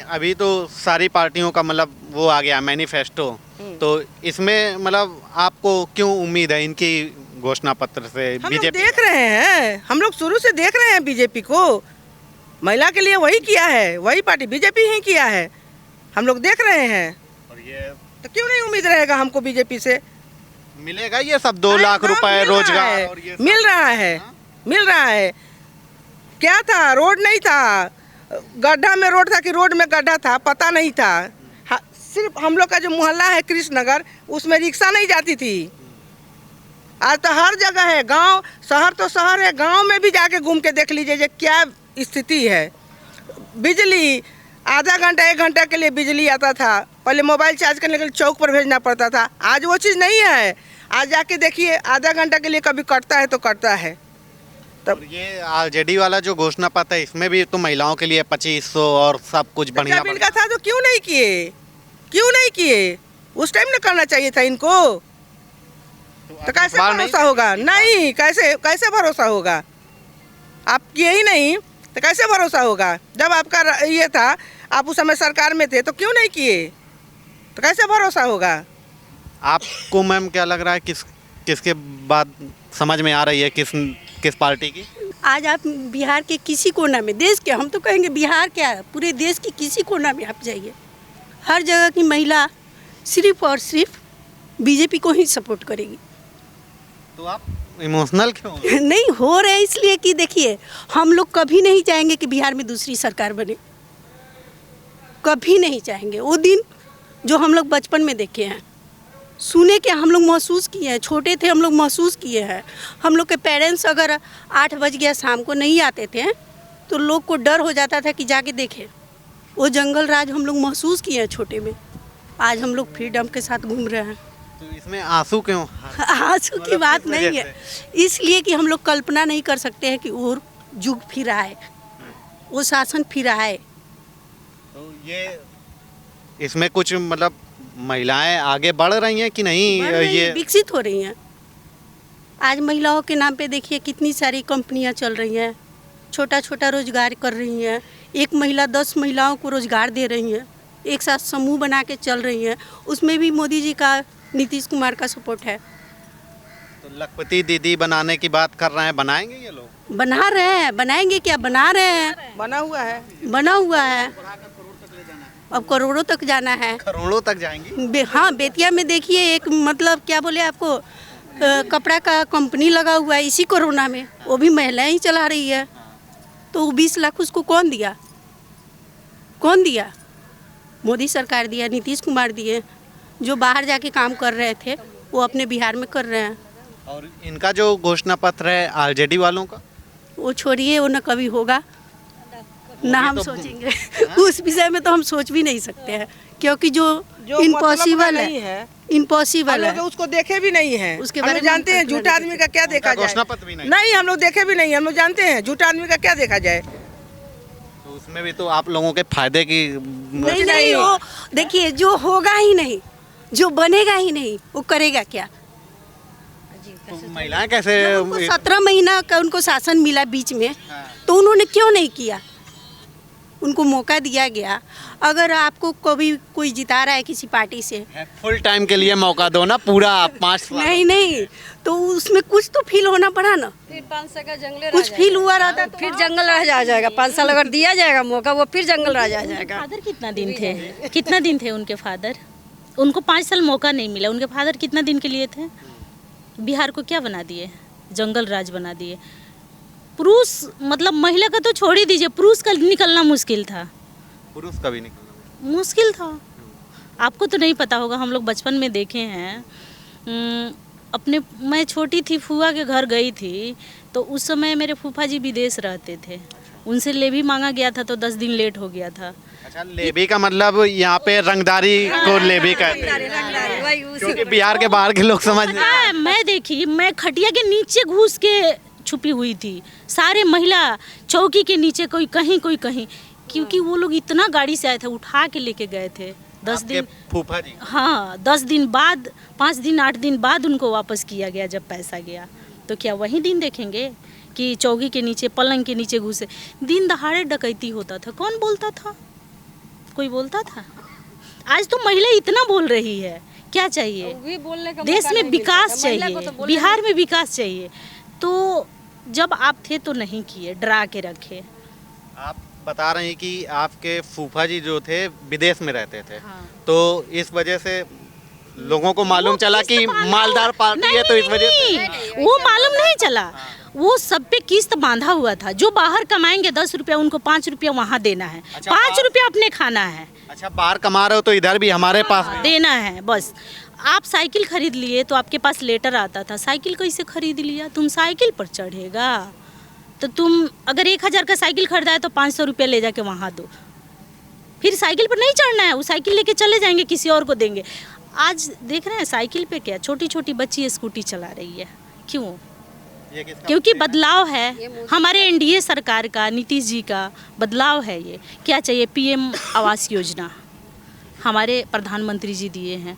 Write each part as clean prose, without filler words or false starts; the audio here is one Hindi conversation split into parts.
अभी तो सारी पार्टियों का मतलब वो आ गया मैनिफेस्टो, तो इसमें मतलब आपको क्यों उम्मीद है इनकी घोषणा पत्र से? हम लोग बीजेपी देख रहे हैं, हम लोग शुरू से देख रहे हैं बीजेपी को। महिला के लिए वही किया है, वही पार्टी बीजेपी ही किया है, हम लोग देख रहे हैं। और ये तो क्यों नहीं उम्मीद रहेगा हमको बीजेपी से? मिलेगा ये सब 2 लाख रुपए रोजगार और ये सब? मिल रहा है, मिल रहा है। क्या था, रोड नहीं था, गड्ढा में रोड था कि रोड में गड्ढा था, पता नहीं था। सिर्फ हम लोग का जो मोहल्ला है कृष्णनगर, उसमें रिक्शा नहीं जाती थी। आज तो हर जगह है, गांव शहर तो शहर है, गांव में भी जाके घूम के देख लीजिए जे क्या स्थिति है। बिजली आधा घंटा 1 घंटा के लिए बिजली आता था, पहले मोबाइल चार्ज करने के लिए चौक पर भेजना पड़ता था। आज वो चीज़ नहीं है। आज जाके देखिए, आधा घंटा के लिए कभी कटता है तो कटता है। और ये आरजेडी वाला जो घोषणा पत्र है, इसमें भी तो महिलाओं के लिए 2500 और सब कुछ बढ़िया जब इनका था तो क्यों नहीं किए, क्यों नहीं किए? उस टाइम न करना चाहिए था इनको। तो कैसे भरोसा होगा? नहीं, कैसे कैसे भरोसा होगा? आप किए ही नहीं तो कैसे भरोसा होगा? जब आपका ये था, आप उस समय सरकार में थे, तो क्यों नहीं किए? तो कैसे भरोसा होगा? आपको मैम क्या लग रहा है किसके बाद समझ में आ रही है किस पार्टी की? आज आप बिहार के किसी कोना में, देश के, हम तो कहेंगे बिहार क्या है, पूरे देश की किसी कोना में आप जाइए, हर जगह की महिला सिर्फ और सिर्फ बीजेपी को ही सपोर्ट करेगी। तो आप इमोशनल क्यों? नहीं हो रहे इसलिए कि देखिए, हम लोग कभी नहीं चाहेंगे कि बिहार में दूसरी सरकार बने, कभी नहीं चाहेंगे। वो दिन जो हम लोग बचपन में देखे हैं, सुने के हम लोग महसूस किए हैं, छोटे थे हम लोग महसूस किए हैं। हम लोग के पेरेंट्स अगर 8 बज गया शाम को नहीं आते थे तो लोग को डर हो जाता था कि जाके देखें। वो जंगल राज हम लोग महसूस किए हैं छोटे में। आज हम लोग फ्रीडम के साथ घूम रहे हैं। तो इसमें आंसू क्यों? आंसू की बात नहीं है, इसलिए कि हम लोग कल्पना नहीं कर सकते हैं कि और युग फिर आए, वो शासन फिर आए। तो ये इसमें कुछ मतलब महिलाएं आगे बढ़ रही हैं कि नहीं? ये विकसित हो रही हैं। आज महिलाओं के नाम पे देखिए कितनी सारी कंपनियां चल रही हैं, छोटा छोटा रोजगार कर रही हैं। एक महिला 10 महिलाओं को रोजगार दे रही हैं, एक साथ समूह बना के चल रही हैं। उसमें भी मोदी जी का, नीतीश कुमार का सपोर्ट है। तो लखपति दीदी बनाने की बात कर रहे हैं, बनाएंगे ये लोग? बना रहे हैं, बनाएंगे क्या, बना रहे हैं, बना हुआ है, बना हुआ है। अब करोड़ों तक जाना है। करोड़ों तक जाएंगी? हाँ, बेतिया में देखिए एक मतलब क्या बोले आपको, कपड़ा का कंपनी लगा हुआ है इसी कोरोना में, वो भी महिलाएं ही चला रही है। तो 20 लाख उसको कौन दिया? कौन दिया? मोदी सरकार दिया, नीतीश कुमार दिए। जो बाहर जाके काम कर रहे थे वो अपने बिहार में कर रहे हैं। और इनका जो घोषणा पत्र है आरजेडी वालों का, वो छोड़िए, वो न कभी होगा ना हम सोचेंगे। उस विषय में तो हम सोच भी नहीं सकते हैं, क्योंकि जो इम्पॉसिबल है, इम्पॉसिबल है। उसको देखे भी नहीं है, उसके बारे में जानते हैं। झूठा आदमी का क्या देखा जाए? घोषणा पत्र भी नहीं, हम लोग देखे भी नहीं, हम लोग जानते हैं झूठा आदमी का क्या देखा जाए। तो उसमें भी तो आप लोगों के फायदे की नहीं, वो देखिए, जो होगा ही नहीं, जो बनेगा ही नहीं, वो करेगा क्या? तो महिलाएं कैसे? 17 महीना का उनको शासन मिला बीच में, तो उन्होंने क्यों नहीं किया? उनको मौका दिया गया। अगर आपको कभी कोई जिता रहा है किसी पार्टी से, फुल टाइम के लिए मौका दो ना, पूरा 5 साल। नहीं, तो उसमें कुछ तो फील होना पड़ा ना। फिर 5 साल का जंगल कुछ फील हुआ रहता तो फिर जंगल रह जाएगा। 5 साल अगर दिया जाएगा मौका, वो फिर जंगल रह जाएगा। फादर कितना दिन थे उनके फादर? उनको 5 साल मौका नहीं मिला। उनके फादर कितना दिन के लिए थे? बिहार को क्या बना दिए? जंगल राज बना दिए। पुरुष मतलब महिला का तो छोड़ ही दीजिए, पुरुष का निकलना मुश्किल था। पुरुष का भी निकलना मुश्किल था। आपको तो नहीं पता होगा, हम लोग बचपन में देखे हैं। अपने मैं छोटी थी, फूफा के घर गई थी, तो उस समय मेरे फूफा जी विदेश रहते थे। उनसे लेवी मांगा गया था तो 10 दिन लेट हो गया था। अच्छा, लेवी का मतलब यहाँ पे रंगदारी को लेवी कहते हैं, क्योंकि बिहार के बाहर के लोग समझ नहीं। मैं देखी, मैं खटिया के नीचे घुस के छुपी हुई थी, सारे महिला चौकी के नीचे, कोई कहीं कोई कहीं, क्योंकि वो लोग इतना गाड़ी से आए थे, उठा के लेके गए थे। 10 दिन फूफा जी? हाँ, 10 दिन बाद, 5 दिन 8 दिन बाद उनको वापस किया गया जब पैसा गया। तो क्या वही दिन देखेंगे कि चौकी के नीचे, पलंग के नीचे घुसे? दिन दहाड़े डकैती होता था, कौन बोलता था? कोई बोलता था? आज तो महिला इतना बोल रही है, क्या चाहिए? भी बोलने का देश मौका में नहीं मिलता विकास था। महिला को चाहिए, तो बोलने बिहार में विकास चाहिए। तो जब आप थे तो नहीं किए, डरा के रखे। आप बता रहे हैं कि आपके फूफा जी जो थे विदेश में रहते थे, हाँ। तो इस वजह से लोगों को मालूम चला कि मालदार पार्टी है, तो इस वजह से वो मालूम नहीं चला। वो सब पे किस्त बांधा हुआ था। जो बाहर कमाएंगे 10 रुपया, उनको 5 रुपया वहाँ देना है, अच्छा, 5 रुपया अपने खाना है, अच्छा बाहर कमा रहे हो तो इधर भी हमारे पास देना है बस। आप साइकिल खरीद लिए तो आपके पास लेटर आता था, साइकिल कैसे खरीद लिया? तुम साइकिल पर चढ़ेगा तो तुम अगर 1000 का साइकिल खरीदा है तो 500 रुपया ले जाके वहाँ दो। फिर साइकिल पर नहीं चढ़ना है, वो साइकिल लेके चले जाएंगे, किसी और को देंगे। आज देख रहे हैं साइकिल पे क्या छोटी छोटी बच्ची स्कूटी चला रही है, क्यों? ये किसका क्योंकि बदलाव है हमारे एनडीए सरकार का, नीतीश जी का बदलाव है। ये क्या चाहिए? पीएम आवास योजना हमारे प्रधानमंत्री जी दिए हैं,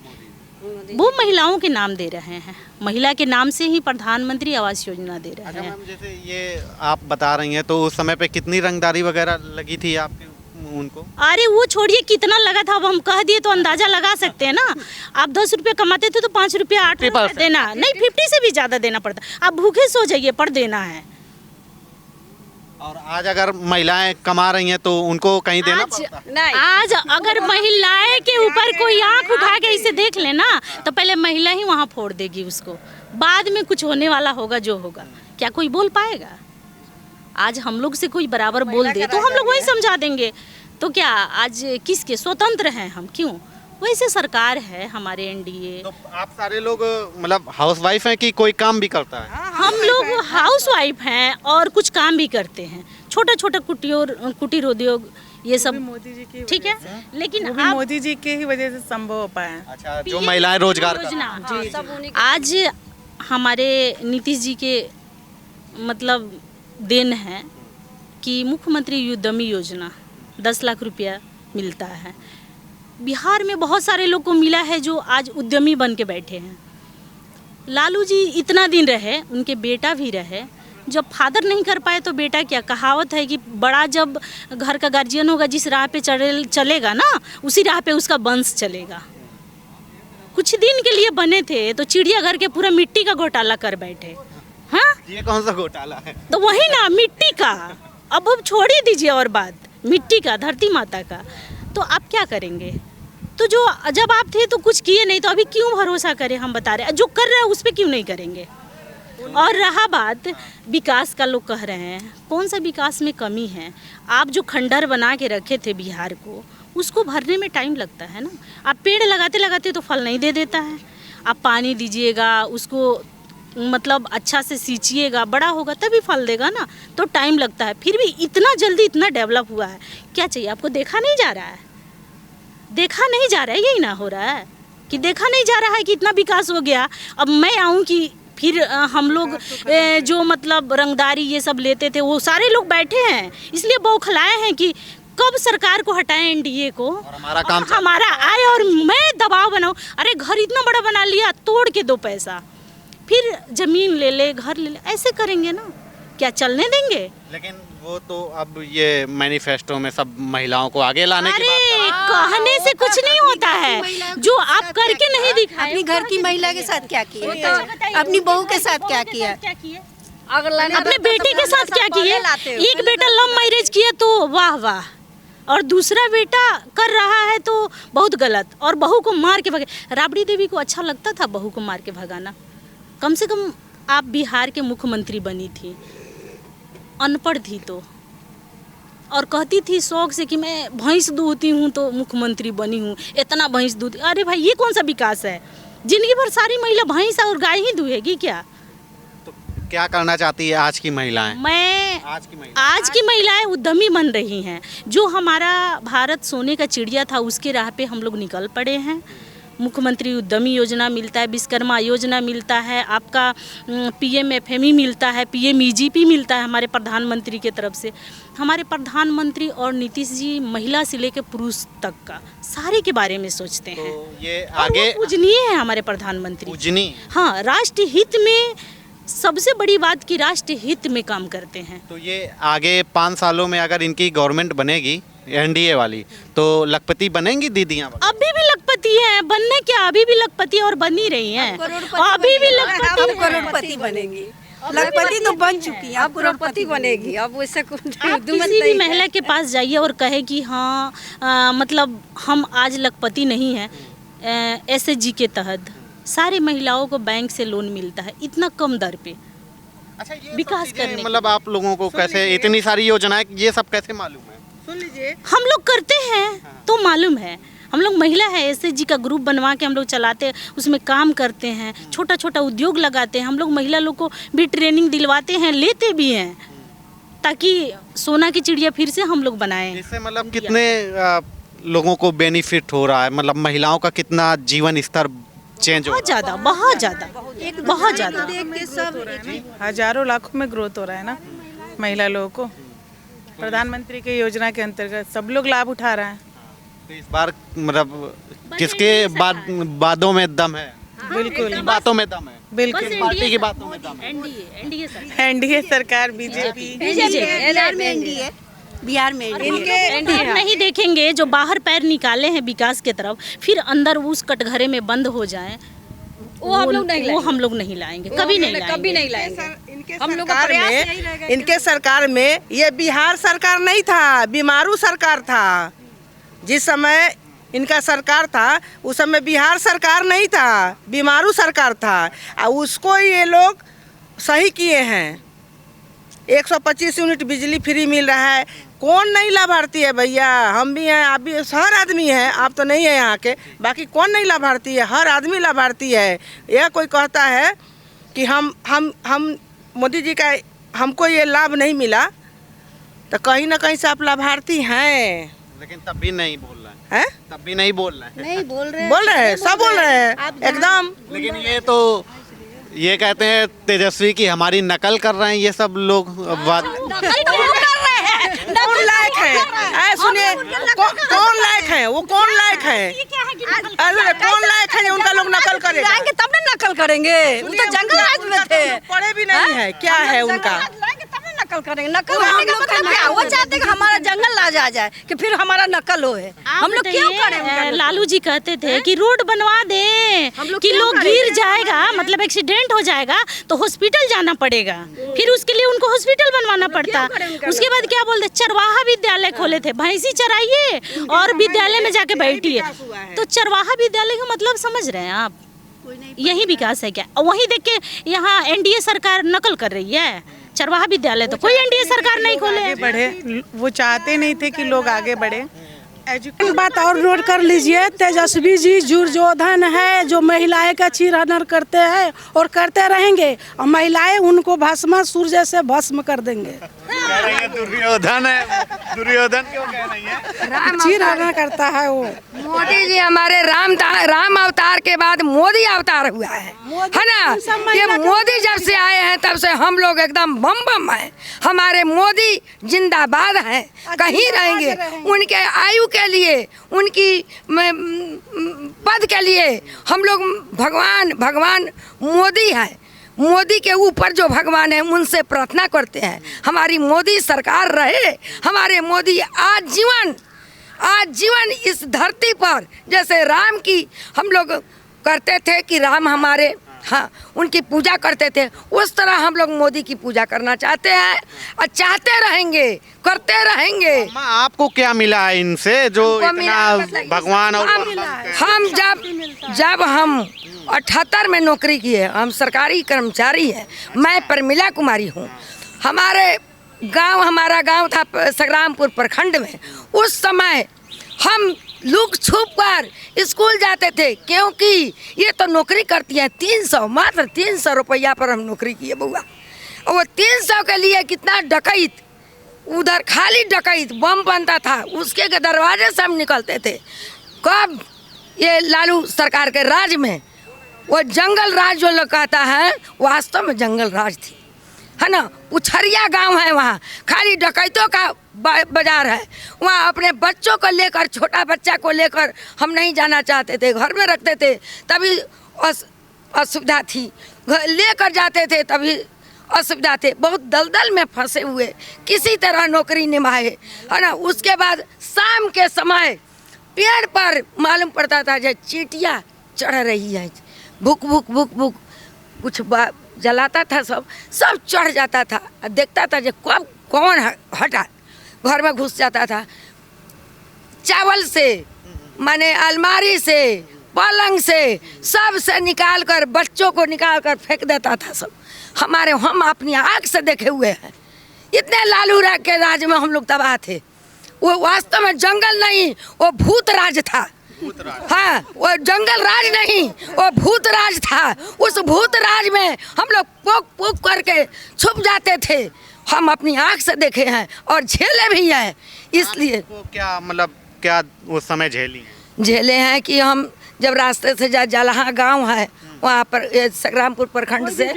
वो महिलाओं के नाम दे रहे हैं। महिला के नाम से ही प्रधानमंत्री आवास योजना दे रहे अच्छा हैं। मैम, जैसे ये आप बता रही हैं तो उस समय पे कितनी रंगदारी वगैरह लगी थी आपके उनको? अरे वो छोड़िए कितना लगा था, अब हम कह दिए तो अंदाजा लगा सकते हैं ना। आप 10 रुपये कमाते थे तो 5 रुपया 8 रुपया देना, नहीं 50 से भी ज़्यादा देना पड़ता। आप भूखे सो जाइए पर देना है। और आज अगर महिलाएं कमा रही हैं तो उनको कहीं देना पड़ता? नहीं, आज अगर महिलाएं के ऊपर कोई आंख उठा के इसे देख लेना तो पहले महिला ही वहाँ फोड़ देगी उसको, बाद में कुछ होने वाला होगा जो होगा। क्या कोई बोल पाएगा? आज हम लोग से कोई बराबर बोल दे तो हम लोग वही समझा देंगे। तो क्या आज किसके स्वतंत्र हैं हम? क्यों? वैसे सरकार है हमारे एनडीए। तो आप सारे लोग मतलब हाउसवाइफ हैं कि कोई काम भी करता है? हम लोग हाउस वाइफ हैं और कुछ काम भी करते हैं, छोटा छोटा कुटीर उद्योग ये सब। मोदी जी की ठीक है, लेकिन वो भी आप मोदी जी के ही वजह से संभव हो पाया। अच्छा, जो महिलाएं रोजगार कर योजना हाँ, सब उन्हीं आज हमारे नीतीश जी के मतलब देन है कि मुख्यमंत्री उद्यमी योजना 10 लाख रुपया मिलता है। बिहार में बहुत सारे लोग को मिला है जो आज उद्यमी बन के बैठे हैं। लालू जी इतना दिन रहे, उनके बेटा भी रहे, जब फादर नहीं कर पाए तो बेटा क्या? कहावत है कि बड़ा जब घर का गार्जियन होगा, जिस राह पे चलेगा ना उसी राह पे उसका वंश चलेगा। कुछ दिन के लिए बने थे तो चिड़ियाघर के पूरा मिट्टी का घोटाला कर बैठे। हाँ, ये कौन सा घोटाला है? तो वही ना मिट्टी का। अब छोड़ ही दीजिए और बात मिट्टी का, धरती माता का। तो आप क्या करेंगे? तो जो जब आप थे तो कुछ किए नहीं, तो अभी क्यों भरोसा करें? हम बता रहे हैं जो कर रहे हैं उस पर क्यों नहीं करेंगे? और रहा बात विकास का, लोग कह रहे हैं कौन सा विकास में कमी है? आप जो खंडर बना के रखे थे बिहार को, उसको भरने में टाइम लगता है ना। आप पेड़ लगाते लगाते तो फल नहीं दे देता है। आप पानी दीजिएगा उसको, मतलब अच्छा से सींचिएगा, बड़ा होगा तभी फल देगा ना, तो टाइम लगता है। फिर भी इतना जल्दी इतना डेवलप हुआ है, क्या चाहिए आपको? देखा नहीं जा रहा है, देखा नहीं जा रहा है, यही ना हो रहा है कि देखा नहीं जा रहा है कि इतना विकास हो गया। अब मैं आऊँ कि फिर हम लोग जो मतलब रंगदारी ये सब लेते थे वो सारे लोग बैठे हैं, इसलिए बौखलाए हैं कि कब सरकार को हटाएं एनडीए को और हमारा काम और हमारा आए और मैं दबाव बनाऊं। अरे घर इतना बड़ा बना लिया, तोड़ के दो पैसा, फिर जमीन ले ले, घर ले ले, ऐसे करेंगे ना? क्या चलने देंगे? लेकिन वो तो अब ये मैनिफेस्टो में सब महिलाओं को आगे लाने की अरे बात कहने से कुछ नहीं होता है, जो आप करके नहीं दिखाए। अपनी घर की महिला के साथ क्या किया? अपनी बहू के साथ क्या किया? अगर लाने अपने बेटे के साथ क्या किए? एक बेटा लव मैरिज किया तो वाह वाह, और दूसरा बेटा कर रहा है तो बहुत गलत, और बहू को मार के भगे। राबड़ी देवी को अच्छा लगता था बहू को मार के भगाना? कम से कम आप बिहार के मुख्यमंत्री बनी थी, अनपढ़ थी तो, और कहती थी शौक से कि मैं भैंस दूहती हूँ तो मुख्यमंत्री बनी हूँ, इतना भैंस दूध। अरे भाई ये कौन सा विकास है? जिंदगी भर सारी महिला भैंस और गाय ही दूहेगी क्या? तो क्या करना चाहती है आज की महिलाएं? मैं आज की महिलाएं उद्यमी बन रही हैं। जो हमारा भारत सोने का चिड़िया था उसके राह पे हम लोग निकल पड़े हैं। मुख्यमंत्री उद्यमी योजना मिलता है, विश्वकर्मा योजना मिलता है, आपका PMFME मिलता है, PMEGP मिलता है हमारे प्रधानमंत्री के तरफ से। हमारे प्रधानमंत्री और नीतीश जी महिला से लेकर पुरुष तक का सारे के बारे में सोचते हैं। तो ये और आगे वो पूजनीय है हमारे प्रधानमंत्री। पूजनीय? हाँ, राष्ट्र हित में सबसे बड़ी बात कि राष्ट्र हित में काम करते हैं। तो ये आगे 5 सालों में अगर इनकी गवर्नमेंट बनेगी एनडीए वाली, तो लखपति बनेंगी दीदियाँ? अभी भी लखपति है, बनने क्या, अभी भी लखपति और बन ही रही हैं, अभी भी लखपति अब करोड़पति बनेगी। लखपति तो बन चुकी है, अब करोड़पति बनेगी। अब वैसे आप किसी भी महिला के पास जाइए और कहे कि हाँ मतलब हम आज लखपति नहीं हैं, एसएचजी के तहत सारे महिलाओं को बैंक से लोन मिलता है इतना कम दर पे। अच्छा, ये विकास सब चीजें करने मतलब आप लोगों को कैसे, इतनी सारी योजनाएं, ये सब कैसे मालूम है? सुन लीजिए, हम लोग करते हैं तो मालूम है। हम लोग महिला है, एसएचजी का ग्रुप बनवा के हम लोग चलाते हैं, उसमें काम करते हैं, छोटा छोटा उद्योग लगाते हैं। हम लोग महिला लोग को भी ट्रेनिंग दिलवाते हैं, लेते भी हैं, ताकि सोना की चिड़िया फिर से हम लोग बनाएं। इससे मतलब कितने लोगों को बेनिफिट हो रहा है, मतलब महिलाओं का कितना जीवन स्तर चेंज हो बहुत रहा है? ज़्यादा, बहुत ज़्यादा, बहुत ज़्यादा। हजारों लाखों में ग्रोथ हो रहा है ना महिला लोगों को। प्रधानमंत्री की योजना के अंतर्गत सब लोग लाभ उठा रहे हैं। तो इस बार मतलब किसके बातों में दम है? बिल्कुल, बातों में दम है, बिल्कुल। पार्टी की बातों में दम है। एनडीए सर, एनडीए सरकार, बीजेपी। बिहार में हम नहीं देखेंगे जो बाहर पैर निकाले हैं विकास के तरफ, फिर अंदर उस कटघरे में बंद हो जाए, वो हम लोग नहीं वो हम लोग नहीं लाएंगे, कभी नहीं लाएंगे, कभी नहीं लाएंगे। इनके हम लोग का सरकार प्रयास में, यही रहेगा। इनके सरकार में ये बिहार सरकार नहीं था, बीमारू सरकार था। जिस समय इनका सरकार था उस समय बिहार सरकार नहीं था, बीमारू सरकार था, और उसको ये लोग सही किए हैं। 125 यूनिट बिजली फ्री मिल रहा है। कौन नहीं लाभार्थी है भैया? हम भी हैं, आप भी, हर आदमी है। आप तो नहीं है यहाँ के, बाकी कौन नहीं लाभार्थी है? हर आदमी लाभार्थी है। यह कोई कहता है कि हम मोदी जी का हमको ये लाभ नहीं मिला, तो कहीं ना कहीं से आप लाभार्थी हैं। लेकिन तब भी नहीं बोल रहा है, हैं? तब भी नहीं बोल रहे हैं। नहीं बोल रहे बोल रहे हैं, सब बोल रहे हैं एकदम। लेकिन ये कहते हैं तेजस्वी की हमारी नकल कर रहे हैं ये सब लोग। बात कौन लायक है? सुनिए, कौन लायक है? वो कौन लायक है? अरे कौन लायक है? उनका लोग नकल करेगा। जाएंगे तब ना नकल करेंगे। वो तो जंगल राज में थे, पढ़े भी नहीं है, क्या है उनका? नकल करेंगे। नकल करने का मतलब क्या? वो चाहते कि हमारा जंगल राज आ जाए, कि फिर हमारा नकल हो। हम लोग क्यों करें? लालू जी कहते थे कि रोड बनवा दे, कि लोग गिर जाएगा, मतलब एक्सीडेंट हो जाएगा तो हॉस्पिटल जाना पड़ेगा, फिर उसके लिए उनको हॉस्पिटल बनवाना पड़ता। उसके बाद क्या बोलते, चरवाहा विद्यालय खोले थे, भैंसी चराइए और विद्यालय में जाके बैठिए। तो चरवाहा विद्यालय का मतलब समझ रहे हैं आप? यही विकास है क्या? वहीं देख के यहाँ एनडीए सरकार नकल कर रही है। चरवाहा विद्यालय तो कोई एनडीए सरकार नहीं खोले। आगे बढ़े, वो चाहते नहीं थे कि लोग आगे बढ़े। बात और नोट कर लीजिए, तेजस्वी जी दुर्योधन है, जो महिलाएं का चीरहरण करते हैं और करते रहेंगे, और महिलाएं उनको भस्मासुर जैसे भस्म कर देंगे। दुर्योधन है, दुर्योधन क्यों कह रही है? चीरहरण करता है वो। मोदी जी हमारे राम अवतार के बाद मोदी अवतार हुआ है ना? ये मोदी जब से आए हैं तब से हम लोग एकदम बम बम हैं। हमारे मोदी जिंदाबाद हैं, कहीं रहेंगे। उनके आयु के लिए, उनकी पद के लिए हम लोग भगवान मोदी है। मोदी के ऊपर जो भगवान है उनसे प्रार्थना करते हैं हमारी मोदी सरकार रहे। हमारे मोदी आजीवन इस धरती पर, जैसे राम की हम लोग करते थे कि राम हमारे, हाँ, उनकी पूजा करते थे, उस तरह हम लोग मोदी की पूजा करना चाहते हैं और चाहते रहेंगे, करते रहेंगे। आपको क्या मिला है इनसे जो इतना भगवान? और हम जब हम 78 में नौकरी किए, हम सरकारी कर्मचारी हैं। मैं प्रमिला कुमारी हूँ। हमारा गांव था संग्रामपुर प्रखंड में। उस समय हम लुक छुप कर स्कूल जाते थे, क्योंकि ये तो नौकरी करती है 300, मात्र 300 रुपया पर हम नौकरी किए बुआ। और वो 300 के लिए कितना डकैत, उधर खाली डकैत बम बनता था, उसके दरवाजे से हम निकलते थे। कब ये लालू सरकार के राज में वो जंगल राज जो लोग कहता है, वास्तव में जंगल राज थी, है ना? उछरिया गांव है, वहाँ खाली डकैतों का बाजार है। वहाँ अपने बच्चों को लेकर, छोटा बच्चा को लेकर हम नहीं जाना चाहते थे, घर में रखते थे, तभी असुविधा थी। लेकर जाते थे तभी असुविधा थे, बहुत दलदल में फंसे हुए, किसी तरह नौकरी निभाए, है ना। उसके बाद शाम के समय पेड़ पर मालूम पड़ता था जो चींटियाँ चढ़ रही है, भुक भुक भुक भुक कुछ जलाता था, सब चढ़ जाता था। देखता था जो कब कौन हटा, घर में घुस जाता था। चावल से माने अलमारी से, पलंग से, सब से निकाल कर, बच्चों को निकाल कर फेंक देता था सब। हम अपनी आँख से देखे हुए हैं। इतने लालू के राज में हम लोग तबाह थे। वो वास्तव में जंगल नहीं, वो भूत राज था। हाँ, वो जंगल राज नहीं, वो भूत राज था। उस भूत राज में हम लोग पोक पोक करके छुप जाते थे। हम अपनी आँख से देखे हैं और झेले भी हैं। इसलिए क्या मतलब क्या उस समय झेले हैं कि हम जब रास्ते से जलहा गांव है वहाँ पर संग्रामपुर प्रखंड से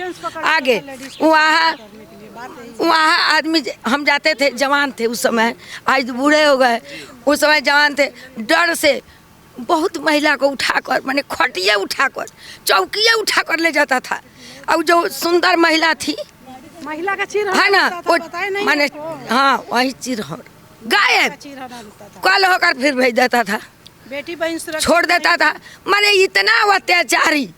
आगे, वहाँ आदमी हम जाते थे, जवान थे उस समय, आज बूढ़े हो गए, उस समय जवान थे। डर से बहुत महिला को उठाकर, माने खटिया उठाकर, चौकिया उठाकर ले जाता था। अब जो सुंदर महिला थी, महिला का चीर है ना, वो माने हाँ वही चिरहर गायब कल होकर फिर भेज देता था, बेटी बहन छोड़ देता था। माने इतना अत्याचारी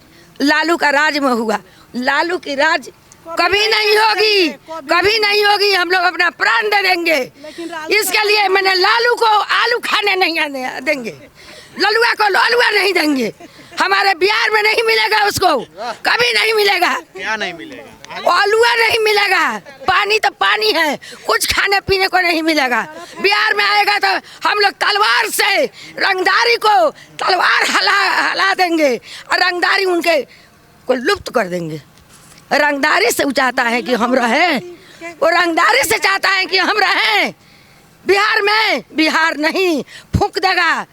लालू का राज में हुआ। लालू की राज कभी नहीं होगी, कभी नहीं होगी। हम लोग अपना प्राण दे देंगे इसके लिए। मैंने लालू को आलू खाने नहीं देंगे, ललुआ को ललुआ नहीं देंगे। हमारे बिहार में नहीं मिलेगा उसको, कभी नहीं मिलेगा। क्या नहीं मिलेगा? आलुआ नहीं मिलेगा। पानी तो पानी है, कुछ खाने पीने को नहीं मिलेगा। बिहार में आएगा तो हम लोग तलवार से रंगदारी को तलवार हला देंगे और रंगदारी उनके को लुप्त कर देंगे। रंगदारी से चाहता है कि हम रहें, वो रंगदारी से चाहता है कि हम रहें बिहार में। बिहार नहीं, फूंक देगा,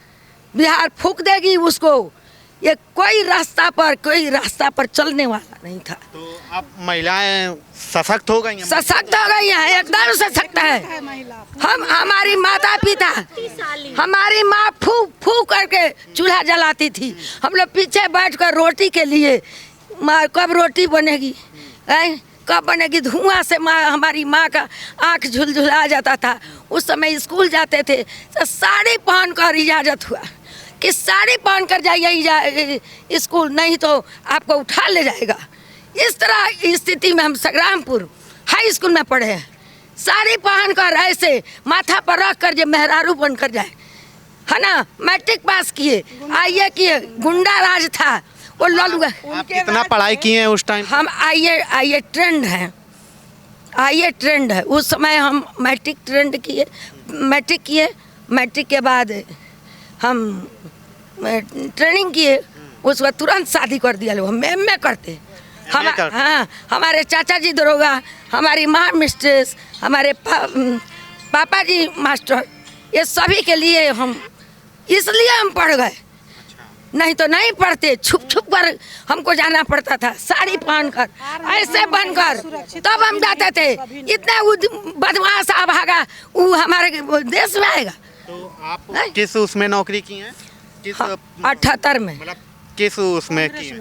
बिहार फूंक देगी उसको। ये कोई रास्ता पर चलने वाला नहीं था। तो अब महिलाएं सशक्त हो गई हैं? सशक्त हो गई हैं, एकदम सशक्त है। हम हमारी माता पिता, हमारी माँ फू करके चूल्हा जलाती थी। हम लोग पीछे बैठकर रोटी के लिए, माँ कब रोटी बनेगी, कब बनेगी, धुआं से हमारी माँ का आँख झुलझुला जाता था। उस समय स्कूल जाते थे तो साड़ी पहनकर इजाज़त हुआ कि साड़ी पहनकर जाइए स्कूल, नहीं तो आपको उठा ले जाएगा। इस तरह स्थिति में हम संग्रामपुर हाई स्कूल में पढ़े हैं। साड़ी पहनकर ऐसे माथा पर रख कर जो मेहरारू बनकर जाए, है ना। मैट्रिक पास किए, आईए किए, गुंडा राज था वो ललुआ। आप कितना पढ़ाई किए हैं उस टाइम? हम आईए ट्रेंड हैं, आईए ट्रेंड है। उस समय हम मैट्रिक किए, मैट्रिक के बाद हम ट्रेनिंग किए, उसके बाद तुरंत शादी कर दिया लोग। हम एमए करते। हाँ, हमारे चाचा जी दरोगा, हमारी माँ मिस्ट्रेस, हमारे पापा जी मास्टर, ये सभी के लिए हम इसलिए हम पढ़ गए। नहीं तो नहीं पढ़ते, छुप छुप कर हमको जाना पड़ता था, साड़ी पहनकर ऐसे बनकर, तब हम जाते थे। इतना बदमाश अभागा वो हमारे देश में आएगा। तो आप किस उसमें नौकरी की हैं? किस 78 में, मतलब किस उसमें की हैं?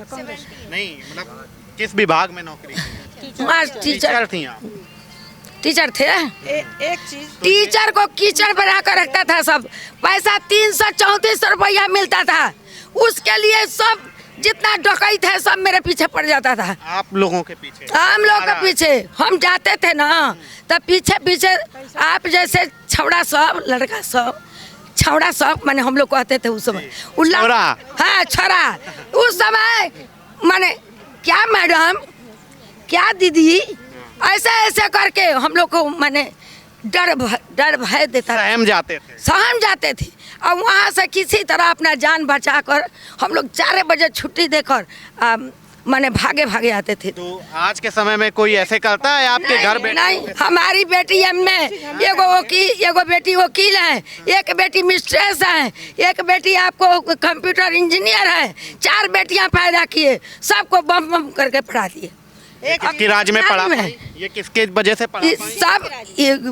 नहीं, मतलब किस विभाग में नौकरी की? टीचर थी आप? टीचर थे। एक चीज, टीचर को कीचड़ बना कर रखता था सब। पैसा 334 रुपया मिलता था, उसके लिए सब जितना डकैत है सब मेरे पीछे पड़ जाता था। आप लोगों के पीछे? हम लोग के पीछे हम जाते थे ना, तब पीछे पीछे आप जैसे छौड़ा सब, लड़का सब, छौड़ा सब माने हम लोग कहते थे उस समय। छोरा? हाँ, छोरा। उस समय माने क्या मैडम, क्या दीदी, ऐसे ऐसे करके हम लोग को माने डर भय देता था। सहम जाते थे। और वहाँ से किसी तरह अपना जान बचाकर हम लोग 4 बजे छुट्टी देकर माने भागे आते थे। तो आज के समय में कोई ऐसे करता है आपके घर? नहीं, हमारी बेटी एमए, एगो बेटी वकील है, एक बेटी मिस्ट्रेस है, एक बेटी आपको कंप्यूटर इंजीनियर है। 4 बेटियां पैदा किए, सबको बम करके पढ़ा दिए। किसके राज में पढ़ा? ये किसके वजह से पढ़ा? सब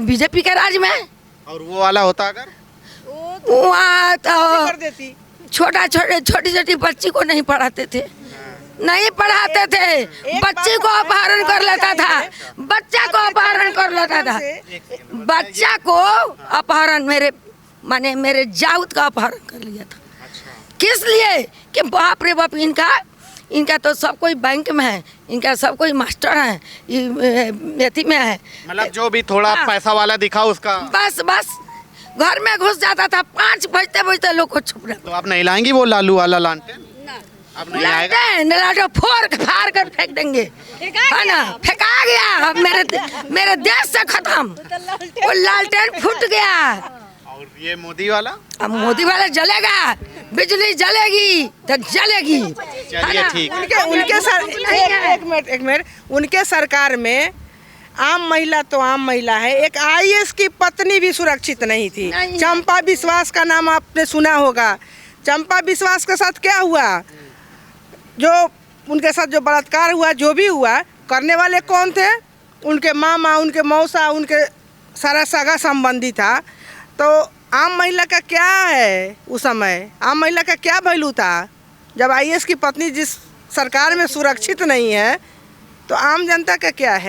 बीजेपी के राज में। और वो वाला होता अगर वहाँ तो छोटी छोटी बच्ची को नहीं पढ़ाते थे, नहीं पढ़ाते थे, बच्ची को अपहरण कर लेता था, बच्चा को अपहरण कर लेता था, बच्चा को अपहरण मेरे जाऊद का अपहरण कर लिया था। किस लिए कि बाप रे बाप, इनका तो सब कोई बैंक में है, इनका सब कोई मास्टर है, मेथी में है, मतलब जो भी थोड़ा पैसा वाला दिखा उसका बस घर में घुस जाता था। 5 बजते लोग को छुप रहा। तो आप नहीं लाएंगी वो लालू वाला लालटेन? अब नहीं आएगा? लालटेन फोड़ फाड़ कर फेंक देंगे, है ना, फेंका गया अब मेरे देश से खत्म, वो लालटेन फूट गया। और ये मोदी वाला? अब मोदी वाला जलेगा, बिजली जलेगी तो जलेगी। चलिए ठीक है। एक मिनट, उनके सरकार में आम महिला तो आम महिला है, एक आईएएस की पत्नी भी सुरक्षित नहीं थी। चंपा विश्वास का नाम आपने सुना होगा। चंपा विश्वास के साथ क्या हुआ? जो उनके साथ जो बलात्कार हुआ, जो भी हुआ, करने वाले कौन थे? उनके मामा, उनके मौसा, उनके सारा सगा संबंधी था। तो आम महिला का क्या है उस समय? आम महिला का क्या वैल्यू था? जब आईएएस की पत्नी जिस सरकार में सुरक्षित नहीं है, तो आम जनता का क्या है?